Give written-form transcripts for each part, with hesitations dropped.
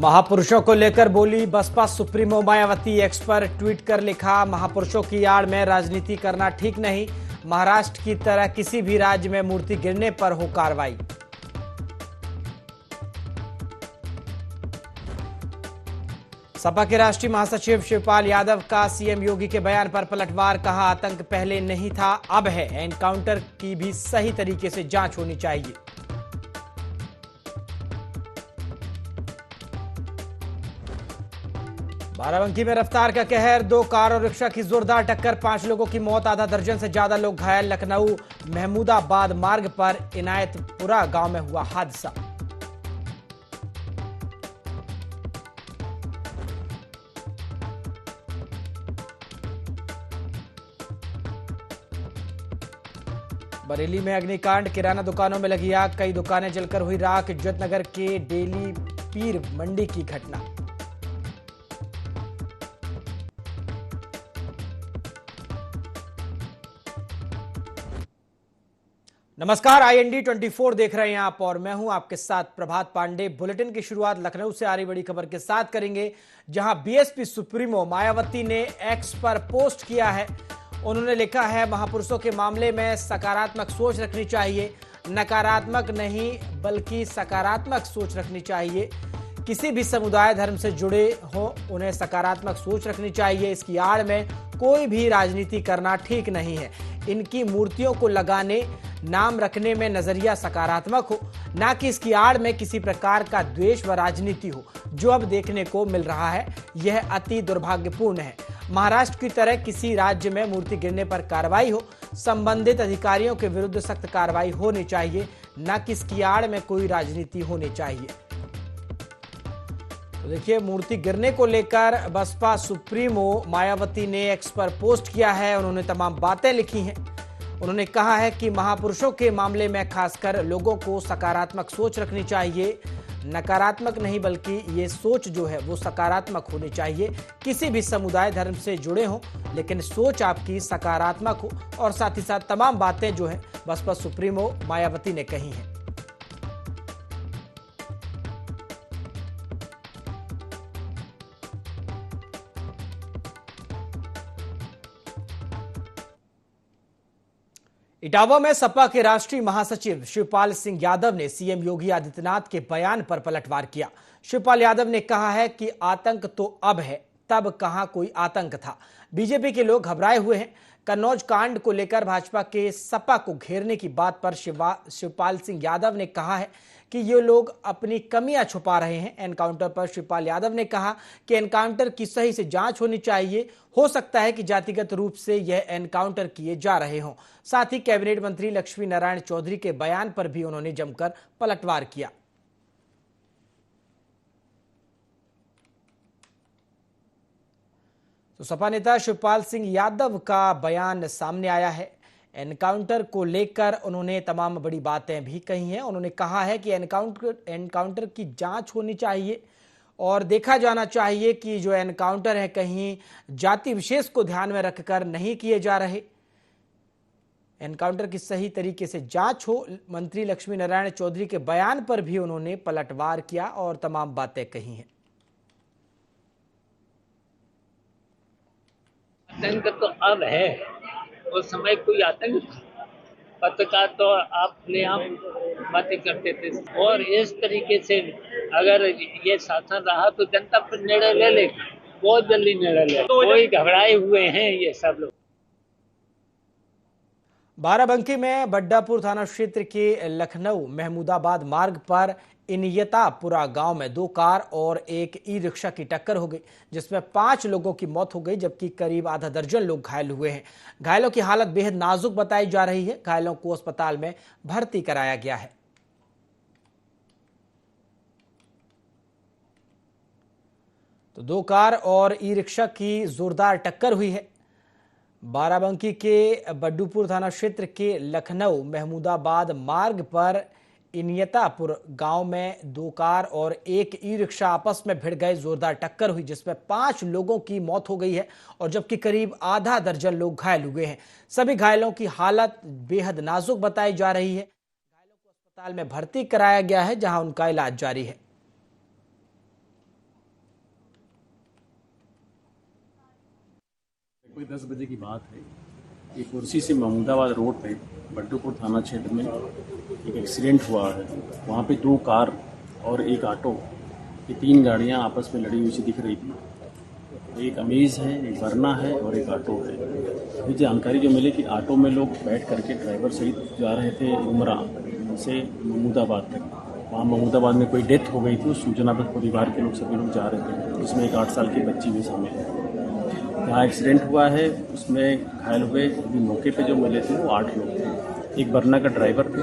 महापुरुषों को लेकर बोली बसपा सुप्रीमो मायावती। एक्स पर ट्वीट कर लिखा, महापुरुषों की आड़ में राजनीति करना ठीक नहीं। महाराष्ट्र की तरह किसी भी राज्य में मूर्ति गिरने पर हो कार्रवाई। सपा के राष्ट्रीय महासचिव शिवपाल यादव का सीएम योगी के बयान पर पलटवार। कहा, आतंक पहले नहीं था, अब है। एनकाउंटर की भी सही तरीके से जांच होनी चाहिए। बाराबंकी में रफ्तार का कहर, 2 कार और रिक्शा की जोरदार टक्कर, 5 लोगों की मौत, आधा दर्जन से ज्यादा लोग घायल। लखनऊ महमूदाबाद मार्ग पर इनायतपुरा गांव में हुआ हादसा। बरेली में अग्निकांड, किराना दुकानों में लगी आग, कई दुकानें जलकर हुई राख। इज्जतनगर के डेली पीर मंडी की घटना। नमस्कार, IND 24 देख रहे हैं आप और मैं हूं आपके साथ प्रभात पांडे। बुलेटिन की शुरुआत लखनऊ से आ रही बड़ी खबर के साथ करेंगे, जहां बीएसपी सुप्रीमो मायावती ने एक्स पर पोस्ट किया है। उन्होंने लिखा है, महापुरुषों के मामले में सकारात्मक सोच रखनी चाहिए, नकारात्मक नहीं बल्कि सकारात्मक सोच रखनी चाहिए। किसी भी समुदाय धर्म से जुड़े हो, उन्हें सकारात्मक सोच रखनी चाहिए। इसकी आड़ में कोई भी राजनीति करना ठीक नहीं है। इनकी मूर्तियों को लगाने, नाम रखने में नजरिया सकारात्मक हो, ना कि इसकी आड़ में किसी प्रकार का द्वेष व राजनीति हो। जो अब देखने को मिल रहा है, यह अति दुर्भाग्यपूर्ण है। महाराष्ट्र की तरह किसी राज्य में मूर्ति गिरने पर कार्रवाई हो, संबंधित अधिकारियों के विरुद्ध सख्त कार्रवाई होनी चाहिए, ना कि इसकी आड़ में कोई राजनीति होनी चाहिए। तो देखिए, मूर्ति गिरने को लेकर बसपा सुप्रीमो मायावती ने एक्स पर पोस्ट किया है। उन्होंने तमाम बातें लिखी हैं। उन्होंने कहा है कि महापुरुषों के मामले में खासकर लोगों को सकारात्मक सोच रखनी चाहिए, नकारात्मक नहीं बल्कि ये सोच जो है वो सकारात्मक होनी चाहिए। किसी भी समुदाय धर्म से जुड़े हों, लेकिन सोच आपकी सकारात्मक हो। और साथ ही साथ तमाम बातें जो है बसपा सुप्रीमो मायावती ने कही हैं। इटावा में सपा के राष्ट्रीय महासचिव शिवपाल सिंह यादव ने सीएम योगी आदित्यनाथ के बयान पर पलटवार किया। शिवपाल यादव ने कहा है कि आतंक तो अब है, तब कहां कोई आतंक था। बीजेपी के लोग घबराए हुए हैं। कन्नौज कांड को लेकर भाजपा के सपा को घेरने की बात पर शिवपाल सिंह यादव ने कहा है कि ये लोग अपनी कमियां छुपा रहे हैं। एनकाउंटर पर शिवपाल यादव ने कहा कि एनकाउंटर की सही से जांच होनी चाहिए। हो सकता है कि जातिगत रूप से यह एनकाउंटर किए जा रहे हों। साथ ही कैबिनेट मंत्री लक्ष्मी नारायण चौधरी के बयान पर भी उन्होंने जमकर पलटवार किया। तो सपा नेता शिवपाल सिंह यादव का बयान सामने आया है। एनकाउंटर को लेकर उन्होंने तमाम बड़ी बातें भी कही हैं। उन्होंने कहा है कि एनकाउंटर की जांच होनी चाहिए और देखा जाना चाहिए कि जो एनकाउंटर है कहीं जाति विशेष को ध्यान में रखकर नहीं किए जा रहे। एनकाउंटर की सही तरीके से जांच हो। मंत्री लक्ष्मी नारायण चौधरी के बयान पर भी उन्होंने पलटवार किया और तमाम बातें कही हैं। आतंक तो अब है, उस समय कोई आतंक था? पत्रकार तो आप खुले आम बातें करते थे। और इस तरीके से अगर ये शासन रहा तो जनता पर निर्णय ले लेगी, बहुत जल्दी निर्णय ले। कोई घबराए हुए हैं ये सब लोग। बाराबंकी में बड्डापुर थाना क्षेत्र के लखनऊ महमूदाबाद मार्ग पर इनियतापुरा गांव में 2 कार और एक ई-रिक्शा की टक्कर हो गई, जिसमें 5 लोगों की मौत हो गई, जबकि करीब आधा दर्जन लोग घायल हुए हैं। घायलों की हालत बेहद नाजुक बताई जा रही है। घायलों को अस्पताल में भर्ती कराया गया है। तो 2 कार और ई-रिक्शा की जोरदार टक्कर हुई है। बाराबंकी के बड्डूपुर थाना क्षेत्र के लखनऊ महमूदाबाद मार्ग पर इनियतापुर गांव में 2 कार और एक ई-रिक्शा आपस में भिड़ गए। जोरदार टक्कर हुई, जिसमें 5 लोगों की मौत हो गई है और जबकि करीब आधा दर्जन लोग घायल हुए हैं। सभी घायलों की हालत बेहद नाजुक बताई जा रही है। घायलों को अस्पताल में भर्ती कराया गया है, जहां उनका इलाज जारी है। करीब 10 बजे की बात है। एक कुर्सी से महमूदाबाद रोड पे बड्डूपुर थाना क्षेत्र में एक एक्सीडेंट हुआ है। वहाँ पे 2 कार और एक ऑटो, ये 3 गाड़ियाँ आपस में लड़ी हुई सी दिख रही थी। एक अमेज है, एक वरना है और एक ऑटो है। अभी जानकारी जो मिली कि ऑटो में लोग बैठ करके ड्राइवर सहित जा रहे थे उमरा से महमूदाबाद तक। वहाँ महमूदाबाद में कोई डेथ हो गई थी, उस सूचना पर परिवार के लोग सभी लोग जा रहे थे, जिसमें एक 8 साल की बच्ची भी शामिल है। जहाँ एक्सीडेंट हुआ है उसमें घायल हुए अभी मौके पे जो मिले थे वो 8 लोग थे। एक वरना का ड्राइवर थे,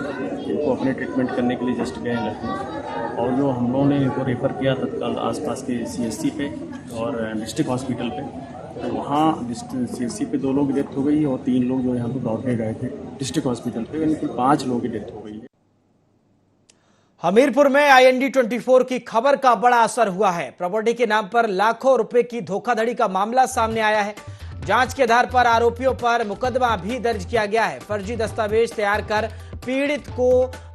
इनको अपने ट्रीटमेंट करने के लिए जस्ट गए लखनऊ, और जो हम लोगों ने इनको रेफ़र किया तत्काल आसपास के CSC पे और डिस्ट्रिक्ट हॉस्पिटल पे। तो वहाँ CSC पे 2 लोगों की डेथ हो गई और 3 लोग जो यहाँ पर दौड़ के गए थे डिस्ट्रिक्ट हॉस्पिटल पे, यानी कुल 5 लोगों की डेथ हो गई है। हमीरपुर में IND24 की खबर का बड़ा असर हुआ है। प्रॉपर्टी के नाम पर लाखों रुपए की धोखाधड़ी का मामला सामने आया है। जांच के आधार पर आरोपियों पर मुकदमा भी दर्ज किया गया है। फर्जी दस्तावेज तैयार कर पीड़ित को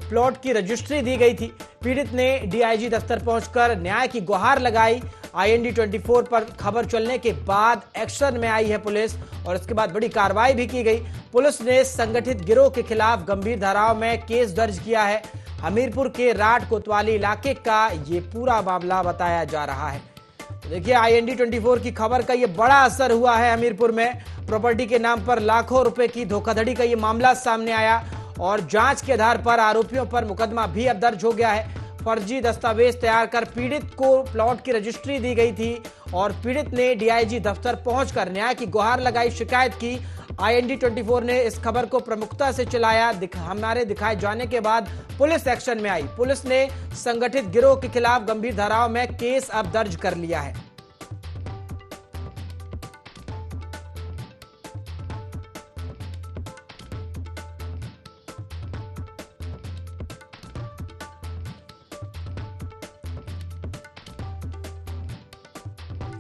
प्लॉट की रजिस्ट्री दी गई थी। पीड़ित ने DIG दफ्तर पहुंचकर न्याय की गुहार लगाई। IND24 पर खबर चलने के बाद एक्शन में आई है पुलिस और इसके बाद बड़ी कार्रवाई भी की गई। पुलिस ने संगठित गिरोह के खिलाफ गंभीर धाराओं में केस दर्ज किया है। हमीरपुर के राट कोतवाली इलाके का ये पूरा मामला बताया जा रहा है। तो देखिए, IND24 की खबर का ये बड़ा असर हुआ है। हमीरपुर में प्रॉपर्टी के नाम पर लाखों रुपए की धोखाधड़ी का ये मामला सामने आया और जांच के आधार पर आरोपियों पर मुकदमा भी अब दर्ज हो गया है। फर्जी दस्तावेज तैयार कर पीड़ित को प्लॉट की रजिस्ट्री दी गई थी और पीड़ित ने DIG दफ्तर पहुंचकर न्याय की गुहार लगाई, शिकायत की। IND24 ने इस खबर को प्रमुखता से चलाया। हमारे दिखाए जाने के बाद पुलिस एक्शन में आई। पुलिस ने संगठित गिरोह के खिलाफ गंभीर धाराओं में केस अब दर्ज कर लिया है।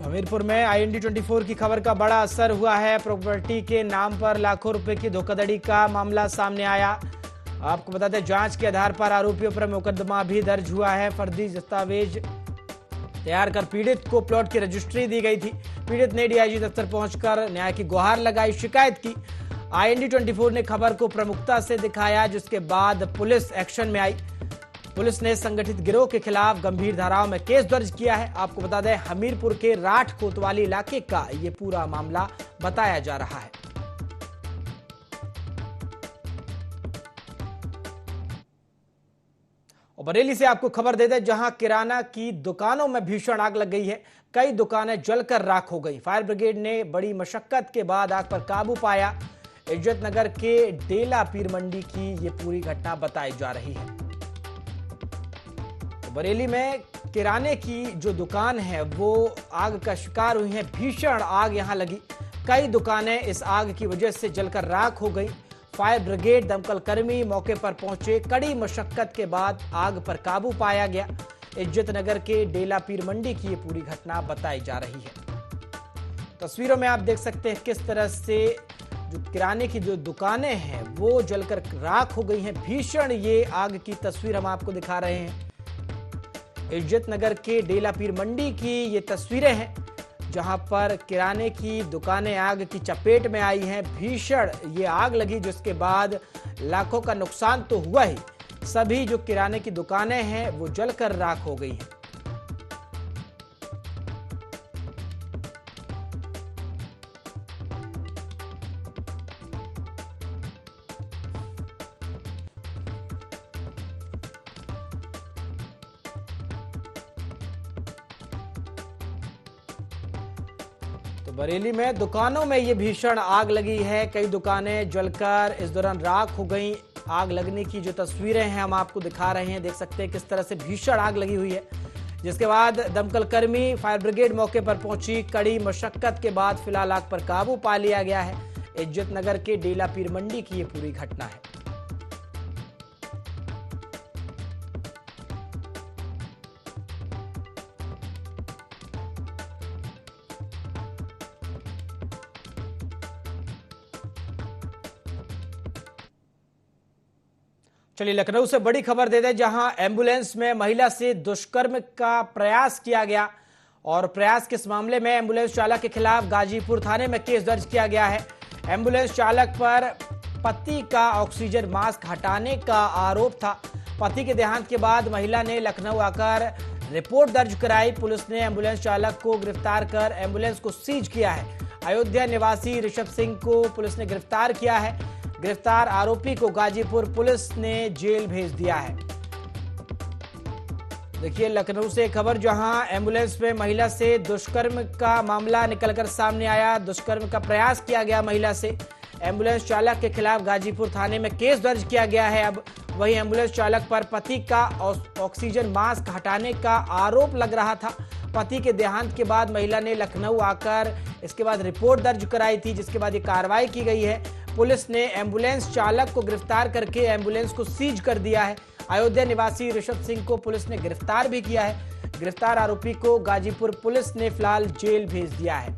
हमीरपुर में IND24 की खबर का बड़ा असर हुआ है। प्रॉपर्टी के नाम पर लाखों रुपए की धोखाधड़ी का मामला सामने आया। आपको बता दें, जांच के आधार पर आरोपियों पर मुकदमा भी दर्ज हुआ है। फर्जी दस्तावेज तैयार कर पीड़ित को प्लॉट की रजिस्ट्री दी गई थी। पीड़ित ने DIG दफ्तर पहुंचकर न्याय की गुहार लगाई, शिकायत की। IND24 ने खबर को प्रमुखता से दिखाया, जिसके बाद पुलिस एक्शन में आई। पुलिस ने संगठित गिरोह के खिलाफ गंभीर धाराओं में केस दर्ज किया है। आपको बता दें, हमीरपुर के राठ कोतवाली इलाके का ये पूरा मामला बताया जा रहा है। और बरेली से आपको खबर दे दें, जहां किराना की दुकानों में भीषण आग लग गई है। कई दुकानें जलकर राख हो गई। फायर ब्रिगेड ने बड़ी मशक्कत के बाद आग पर काबू पाया। इज्जत नगर के डेला पीर मंडी की ये पूरी घटना बताई जा रही है। बरेली में किराने की जो दुकान है वो आग का शिकार हुई है। भीषण आग यहां लगी। कई दुकानें इस आग की वजह से जलकर राख हो गई। फायर ब्रिगेड, दमकल कर्मी मौके पर पहुंचे। कड़ी मशक्कत के बाद आग पर काबू पाया गया। इज्जत नगर के डेला पीर मंडी की ये पूरी घटना बताई जा रही है। तस्वीरों में आप देख सकते हैं किस तरह से जो किराने की जो दुकानें हैं वो जलकर राख हो गई हैं। भीषण ये आग की तस्वीर हम आपको दिखा रहे हैं। इज्जत नगर के डेला पीर मंडी की ये तस्वीरें हैं, जहां पर किराने की दुकानें आग की चपेट में आई हैं। भीषण ये आग लगी, जिसके बाद लाखों का नुकसान तो हुआ ही, सभी जो किराने की दुकानें हैं वो जलकर राख हो गई हैं। तो बरेली में दुकानों में ये भीषण आग लगी है। कई दुकानें जलकर इस दौरान राख हो गई। आग लगने की जो तस्वीरें हैं हम आपको दिखा रहे हैं। देख सकते हैं किस तरह से भीषण आग लगी हुई है, जिसके बाद दमकल कर्मी, फायर ब्रिगेड मौके पर पहुंची। कड़ी मशक्कत के बाद फिलहाल आग पर काबू पा लिया गया है। इज्जत नगर के डेला पीर मंडी की ये पूरी घटना है। चलिए लखनऊ से बड़ी खबर दे दें, जहां एम्बुलेंस में महिला से दुष्कर्म का प्रयास किया गया और प्रयास के इस मामले में एम्बुलेंस चालक के खिलाफ गाजीपुर थाने में केस दर्ज किया गया है। एम्बुलेंस चालक पर पति का ऑक्सीजन मास्क हटाने का आरोप था। पति के देहांत के बाद महिला ने लखनऊ आकर रिपोर्ट दर्ज कराई। पुलिस ने एम्बुलेंस चालक को गिरफ्तार कर एम्बुलेंस को सीज किया है। अयोध्या निवासी ऋषभ सिंह को पुलिस ने गिरफ्तार किया है। गिरफ्तार आरोपी को गाजीपुर पुलिस ने जेल भेज दिया है। देखिए लखनऊ से खबर, जहां एम्बुलेंस में महिला से दुष्कर्म का मामला निकलकर सामने आया। दुष्कर्म का प्रयास किया गया महिला से। एम्बुलेंस चालक के खिलाफ गाजीपुर थाने में केस दर्ज किया गया है। अब वही एम्बुलेंस चालक पर पति का ऑक्सीजन मास्क हटाने का आरोप लग रहा था। पति के देहांत के बाद महिला ने लखनऊ आकर इसके बाद रिपोर्ट दर्ज कराई थी, जिसके बाद ये कार्रवाई की गई है। पुलिस ने एम्बुलेंस चालक को गिरफ्तार करके एम्बुलेंस को सीज कर दिया है। अयोध्या निवासी ऋषभ सिंह को पुलिस ने गिरफ्तार भी किया है। गिरफ्तार आरोपी को गाजीपुर पुलिस ने फिलहाल जेल भेज दिया है।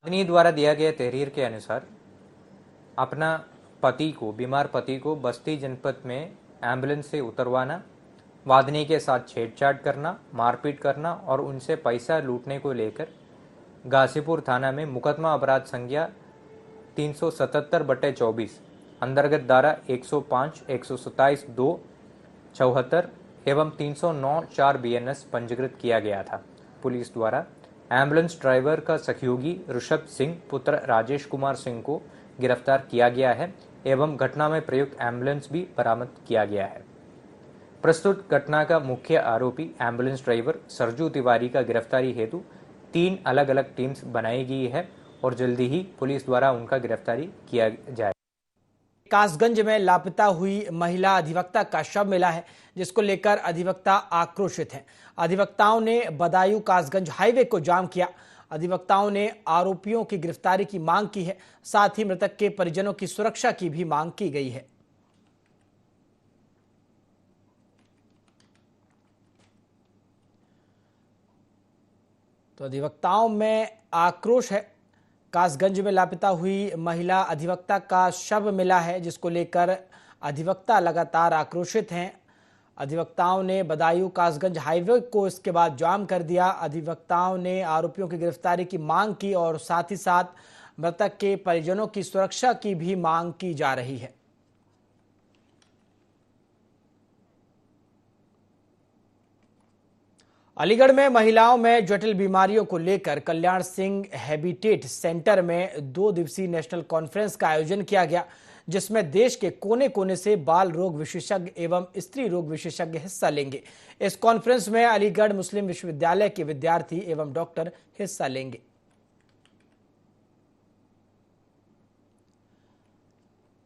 पत्नी द्वारा दिया गया तहरीर के अनुसार अपना बीमार पति को बस्ती जनपद में एम्बुलेंस से उतरवाना, वादनी के साथ छेड़छाड़ करना, मारपीट करना और उनसे पैसा लूटने को लेकर गाजीपुर थाना में मुकदमा अपराध संज्ञा 377/24 अंतर्गत धारा 105, 127, 2, 74 एवं 309(4) BNS पंजीकृत किया गया था। पुलिस द्वारा एम्बुलेंस ड्राइवर का सहयोगी ऋषभ सिंह पुत्र राजेश कुमार सिंह को गिरफ्तार किया गया है एवं घटना में प्रयुक्त एम्बुलेंस भी बरामद किया गया है। प्रस्तुत घटना का मुख्य आरोपी एम्बुलेंस ड्राइवर सरजू तिवारी का गिरफ्तारी हेतु 3 अलग अलग टीम्स बनाई गई है और जल्दी ही पुलिस द्वारा उनका गिरफ्तारी किया जाए। कासगंज में लापता हुई महिला अधिवक्ता का शव मिला है, जिसको लेकर अधिवक्ता आक्रोशित हैं। अधिवक्ताओं ने बदायूं कासगंज हाईवे को जाम किया। अधिवक्ताओं ने आरोपियों की गिरफ्तारी की मांग की है। साथ ही मृतक के परिजनों की सुरक्षा की भी मांग की गई है। तो अधिवक्ताओं में आक्रोश है। कासगंज में लापता हुई महिला अधिवक्ता का शव मिला है, जिसको लेकर अधिवक्ता लगातार आक्रोशित हैं। अधिवक्ताओं ने बदायूं कासगंज हाईवे को इसके बाद जाम कर दिया। अधिवक्ताओं ने आरोपियों की गिरफ्तारी की मांग की और साथ ही साथ मृतक के परिजनों की सुरक्षा की भी मांग की जा रही है। अलीगढ़ में महिलाओं में जटिल बीमारियों को लेकर कल्याण सिंह हैबिटेट सेंटर में 2 दिवसीय नेशनल कॉन्फ्रेंस का आयोजन किया गया, जिसमें देश के कोने कोने से बाल रोग विशेषज्ञ एवं स्त्री रोग विशेषज्ञ हिस्सा लेंगे। इस कॉन्फ्रेंस में अलीगढ़ मुस्लिम विश्वविद्यालय के विद्यार्थी एवं डॉक्टर हिस्सा लेंगे।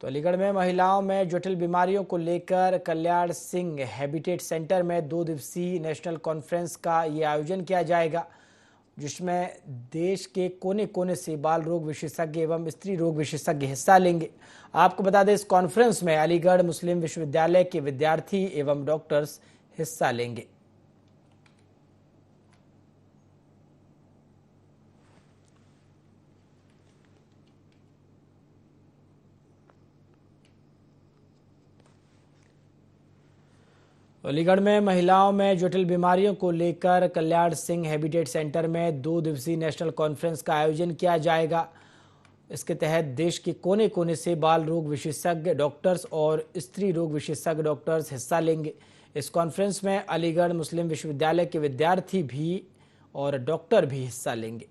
तो अलीगढ़ में महिलाओं में जटिल बीमारियों को लेकर कल्याण सिंह हैबिटेट सेंटर में 2 दिवसीय नेशनल कॉन्फ्रेंस का ये आयोजन किया जाएगा, जिसमें देश के कोने कोने से बाल रोग विशेषज्ञ एवं स्त्री रोग विशेषज्ञ हिस्सा लेंगे। आपको बता दें, इस कॉन्फ्रेंस में अलीगढ़ मुस्लिम विश्वविद्यालय के विद्यार्थी एवं डॉक्टर्स हिस्सा लेंगे। अलीगढ़ में महिलाओं में जटिल बीमारियों को लेकर कल्याण सिंह हैबिटेट सेंटर में 2 दिवसीय नेशनल कॉन्फ्रेंस का आयोजन किया जाएगा। इसके तहत देश के कोने कोने से बाल रोग विशेषज्ञ डॉक्टर्स और स्त्री रोग विशेषज्ञ डॉक्टर्स हिस्सा लेंगे। इस कॉन्फ्रेंस में अलीगढ़ मुस्लिम विश्वविद्यालय के विद्यार्थी भी और डॉक्टर भी हिस्सा लेंगे।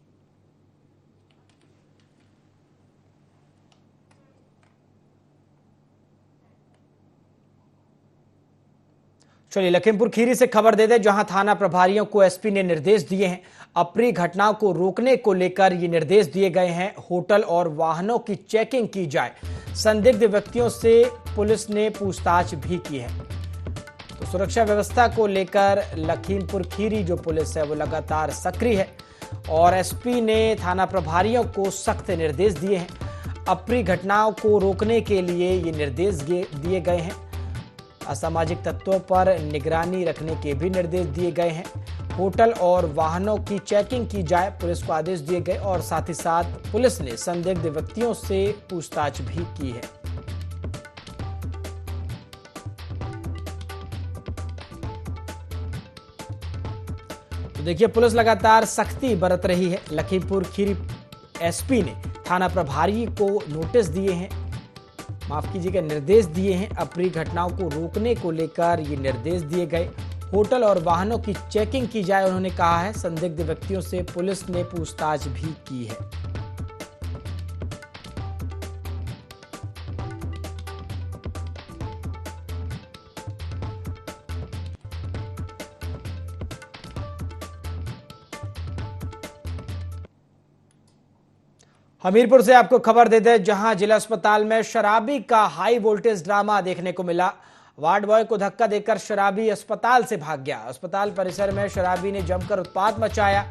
चलिए लखीमपुर खीरी से खबर दे दें, जहां थाना प्रभारियों को एसपी ने निर्देश दिए हैं। अप्रिय घटनाओं को रोकने को लेकर ये निर्देश दिए गए हैं। होटल और वाहनों की चेकिंग की जाए। संदिग्ध व्यक्तियों से पुलिस ने पूछताछ भी की है। तो सुरक्षा व्यवस्था को लेकर लखीमपुर खीरी जो पुलिस है वो लगातार सक्रिय है और एसपी ने थाना प्रभारियों को सख्त निर्देश दिए हैं। अप्रिय घटनाओं को रोकने के लिए ये निर्देश दिए गए हैं। असामाजिक तत्वों पर निगरानी रखने के भी निर्देश दिए गए हैं। होटल और वाहनों की चेकिंग की जाए, पुलिस को आदेश दिए गए और साथ ही साथ पुलिस ने संदिग्ध व्यक्तियों से पूछताछ भी की है। तो देखिए, पुलिस लगातार सख्ती बरत रही है। लखीमपुर खीरी एसपी ने थाना प्रभारी को नोटिस दिए हैं, माफ कीजिएगा, निर्देश दिए हैं। अप्रिय घटनाओं को रोकने को लेकर ये निर्देश दिए गए। होटल और वाहनों की चेकिंग की जाए, उन्होंने कहा है। संदिग्ध व्यक्तियों से पुलिस ने पूछताछ भी की है। हमीरपुर से आपको खबर दे दें, जहां जिला अस्पताल में शराबी का हाई वोल्टेज ड्रामा देखने को मिला। वार्ड बॉय को धक्का देकर शराबी अस्पताल से भाग गया। अस्पताल परिसर में शराबी ने जमकर उत्पात मचाया।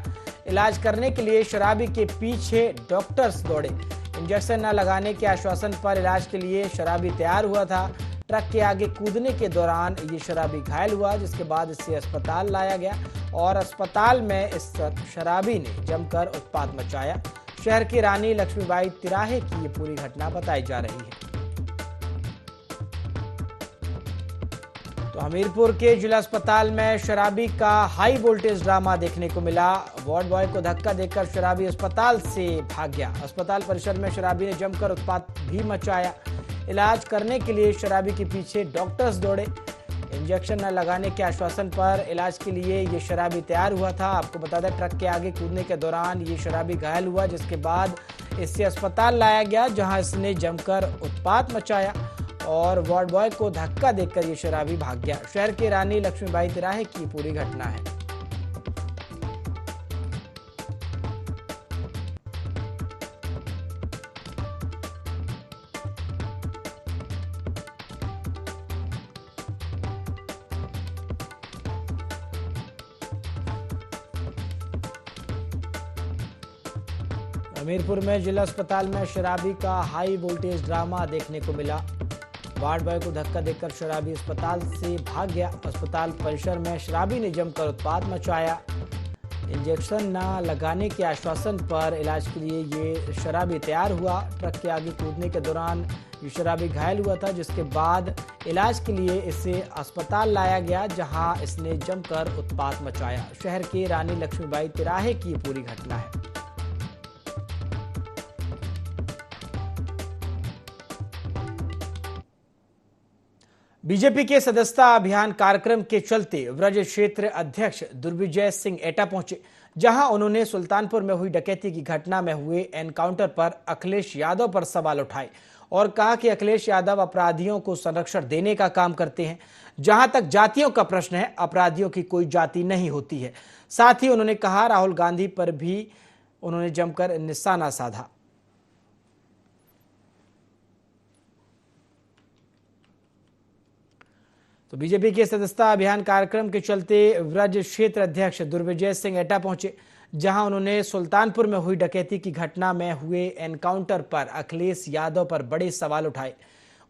इलाज करने के लिए शराबी के पीछे डॉक्टर्स दौड़े। इंजेक्शन न लगाने के आश्वासन पर इलाज के लिए शराबी तैयार हुआ था। ट्रक के आगे कूदने के दौरान ये शराबी घायल हुआ, जिसके बाद इसे अस्पताल लाया गया और अस्पताल में इस शराबी ने जमकर उत्पात मचाया। शहर की रानी लक्ष्मीबाई तिराहे की ये पूरी घटना बताई जा रही है। तो हमीरपुर के जिला अस्पताल में शराबी का हाई वोल्टेज ड्रामा देखने को मिला। वार्ड बॉय को धक्का देकर शराबी अस्पताल से भाग गया। अस्पताल परिसर में शराबी ने जमकर उत्पात भी मचाया। इलाज करने के लिए शराबी के पीछे डॉक्टर्स दौड़े। इंजेक्शन न लगाने के आश्वासन पर इलाज के लिए ये शराबी तैयार हुआ था। आपको बता दें, ट्रक के आगे कूदने के दौरान ये शराबी घायल हुआ, जिसके बाद इसे अस्पताल लाया गया, जहां इसने जमकर उत्पात मचाया और वार्ड बॉय को धक्का देकर ये शराबी भाग गया। शहर के रानी लक्ष्मीबाई तिराहे की पूरी घटना है। हमीरपुर में जिला अस्पताल में शराबी का हाई वोल्टेज ड्रामा देखने को मिला। वार्ड बॉय को धक्का देकर शराबी अस्पताल से भाग गया। अस्पताल परिसर में शराबी ने जमकर उत्पात मचाया। इंजेक्शन न लगाने के आश्वासन पर इलाज के लिए ये शराबी तैयार हुआ। ट्रक के आगे कूदने के दौरान ये शराबी घायल हुआ था, जिसके बाद इलाज के लिए इसे अस्पताल लाया गया, जहां इसने जमकर उत्पात मचाया। शहर के रानी लक्ष्मीबाई तिराहे की पूरी घटना है। बीजेपी के सदस्यता अभियान कार्यक्रम के चलते ब्रज क्षेत्र अध्यक्ष दुर्विजय सिंह एटा पहुंचे, जहां उन्होंने सुल्तानपुर में हुई डकैती की घटना में हुए एनकाउंटर पर अखिलेश यादव पर सवाल उठाए और कहा कि अखिलेश यादव अपराधियों को संरक्षण देने का काम करते हैं। जहां तक जातियों का प्रश्न है, अपराधियों की कोई जाति नहीं होती है। साथ ही उन्होंने कहा, राहुल गांधी पर भी उन्होंने जमकर निशाना साधा। तो बीजेपी के सदस्यता अभियान कार्यक्रम के चलते ब्रज क्षेत्र अध्यक्ष दुर्विजय सिंह एटा पहुंचे, जहां उन्होंने सुल्तानपुर में हुई डकैती की घटना में हुए एनकाउंटर पर अखिलेश यादव पर बड़े सवाल उठाए।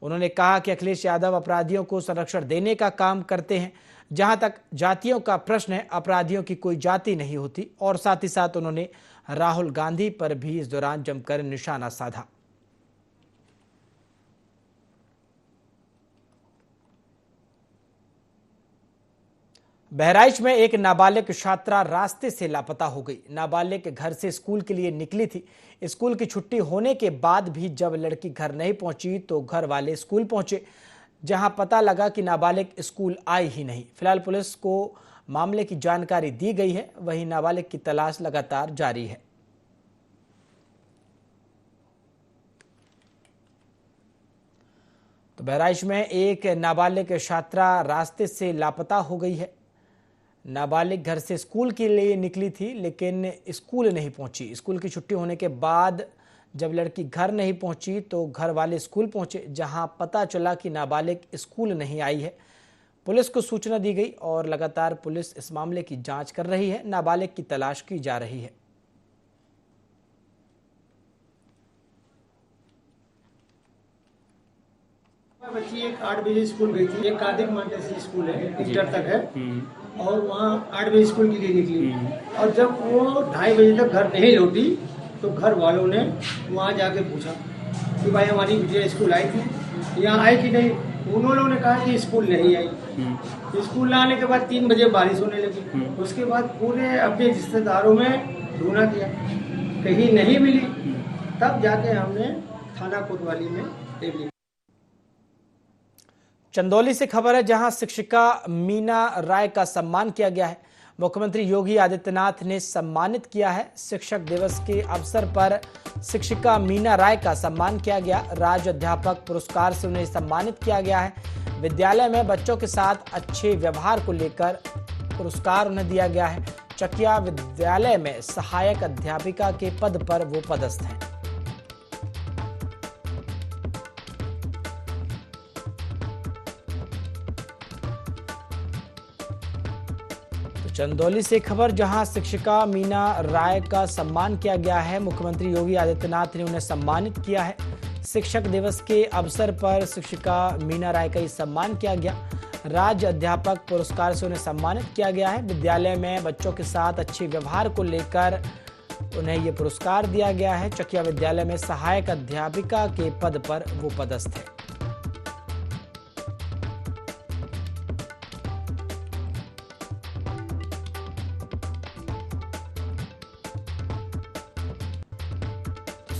उन्होंने कहा कि अखिलेश यादव अपराधियों को संरक्षण देने का काम करते हैं। जहां तक जातियों का प्रश्न है, अपराधियों की कोई जाति नहीं होती। और साथ ही साथ उन्होंने राहुल गांधी पर भी इस दौरान जमकर निशाना साधा। बहराइच में एक नाबालिग छात्रा रास्ते से लापता हो गई। नाबालिग घर से स्कूल के लिए निकली थी। स्कूल की छुट्टी होने के बाद भी जब लड़की घर नहीं पहुंची तो घर वाले स्कूल पहुंचे, जहां पता लगा कि नाबालिग स्कूल आई ही नहीं। फिलहाल पुलिस को मामले की जानकारी दी गई है, वहीं नाबालिग की तलाश लगातार जारी है। तो बहराइच में एक नाबालिग छात्रा रास्ते से लापता हो गई है। नाबालिग घर से स्कूल के लिए निकली थी, लेकिन स्कूल नहीं पहुंची। स्कूल की छुट्टी होने के बाद जब लड़की घर नहीं पहुंची तो घर वाले स्कूल पहुंचे, जहां पता चला कि नाबालिग स्कूल नहीं आई है। पुलिस को सूचना दी गई और लगातार पुलिस इस मामले की जांच कर रही है। नाबालिग की तलाश की जा रही है। बच्ची एक 8 बजे स्कूल गई थी। एक कार्तिक मांटेसरी स्कूल है, इंटर तक है, और वहाँ 8 बजे स्कूल के लिए निकली। और जब वो 2:30 बजे तक घर नहीं लौटी तो घर वालों ने वहाँ जाके पूछा कि भाई हमारी बिटिया स्कूल आई थी, यहाँ आई कि नहीं। उन्होंने ने कहा कि स्कूल नहीं आई। स्कूल ना आने के बाद 3 बजे बारिश होने लगी। उसके बाद पूरे अपने रिश्तेदारों में ढूंढा किया, कहीं नहीं मिली। तब जाके हमने थाना कोतवाली में ले ली। चंदौली से खबर है, जहां शिक्षिका मीना राय का सम्मान किया गया है। मुख्यमंत्री योगी आदित्यनाथ ने सम्मानित किया है। शिक्षक दिवस के अवसर पर शिक्षिका मीना राय का सम्मान किया गया। राज्य अध्यापक पुरस्कार से उन्हें सम्मानित किया गया है। विद्यालय में बच्चों के साथ अच्छे व्यवहार को लेकर पुरस्कार उन्हें दिया गया है। चकिया विद्यालय में सहायक अध्यापिका के पद पर वो पदस्थ हैं। चंदौली से खबर, जहां शिक्षिका मीना राय का सम्मान किया गया है। मुख्यमंत्री योगी आदित्यनाथ ने उन्हें सम्मानित किया है। शिक्षक दिवस के अवसर पर शिक्षिका मीना राय का सम्मान किया गया। राज्य अध्यापक पुरस्कार से उन्हें सम्मानित किया गया है। विद्यालय में बच्चों के साथ अच्छे व्यवहार को लेकर उन्हें ये पुरस्कार दिया गया है। चकिया विद्यालय में सहायक अध्यापिका के पद पर वो पदस्थ है।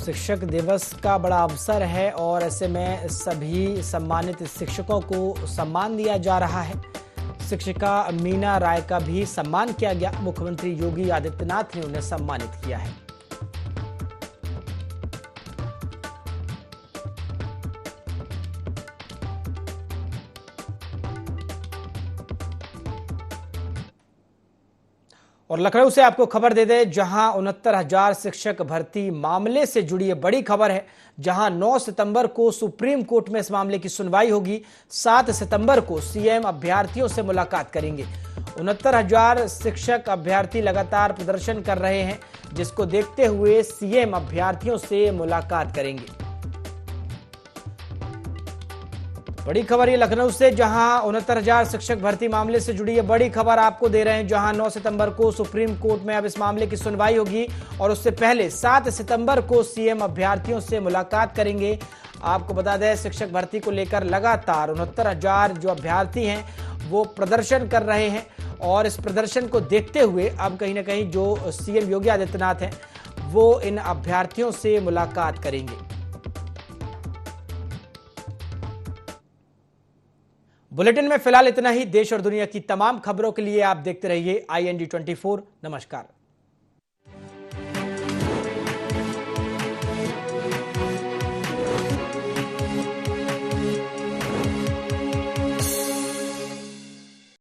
शिक्षक दिवस का बड़ा अवसर है और ऐसे में सभी सम्मानित शिक्षकों को सम्मान दिया जा रहा है। शिक्षिका मीना राय का भी सम्मान किया गया। मुख्यमंत्री योगी आदित्यनाथ ने उन्हें सम्मानित किया है। और लखनऊ से आपको खबर दे दें, जहां 69,000 शिक्षक भर्ती मामले से जुड़ी ये बड़ी खबर है। जहां 9 सितंबर को सुप्रीम कोर्ट में इस मामले की सुनवाई होगी। 7 सितंबर को सीएम अभ्यर्थियों से मुलाकात करेंगे। 69,000 शिक्षक अभ्यर्थी लगातार प्रदर्शन कर रहे हैं, जिसको देखते हुए सीएम अभ्यर्थियों से मुलाकात करेंगे। बड़ी खबर ये लखनऊ से, जहां 69,000 शिक्षक भर्ती मामले से जुड़ी ये बड़ी खबर आपको दे रहे हैं। जहां 9 सितंबर को सुप्रीम कोर्ट में अब इस मामले की सुनवाई होगी और उससे पहले 7 सितंबर को सीएम अभ्यर्थियों से मुलाकात करेंगे। आपको बता दें, शिक्षक भर्ती को लेकर लगातार 69,000 जो अभ्यर्थी हैं वो प्रदर्शन कर रहे हैं और इस प्रदर्शन को देखते हुए अब कहीं ना कहीं जो सीएम योगी आदित्यनाथ हैं वो इन अभ्यर्थियों से मुलाकात करेंगे। बुलेटिन में फिलहाल इतना ही। देश और दुनिया की तमाम खबरों के लिए आप देखते रहिए IND 24। नमस्कार।